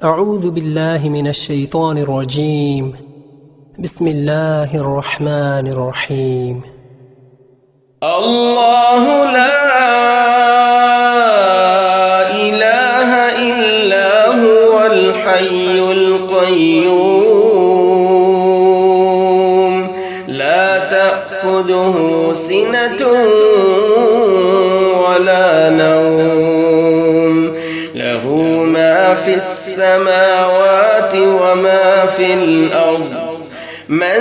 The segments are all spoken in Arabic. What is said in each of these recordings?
أعوذ بالله من الشيطان الرجيم. بسم الله الرحمن الرحيم. الله لا إله إلا هو الحي القيوم لا تأخذه سنة ولا نوم له ما في السماوات وما في الأرض من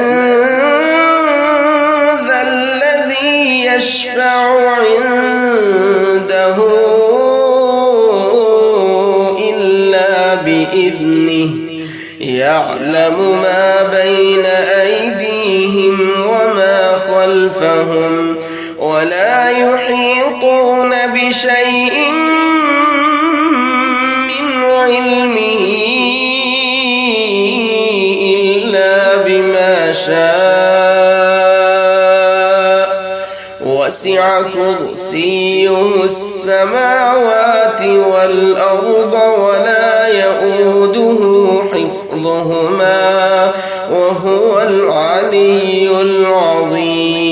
ذا الذي يشفع عنده إلا بإذنه يعلم ما بين أيديهم وما خلفهم ولا يحيطون بشيء من علمه إلا بما شاء وسع كرسيه السماوات والأرض ولا يؤوده حفظهما وهو العلي العظيم.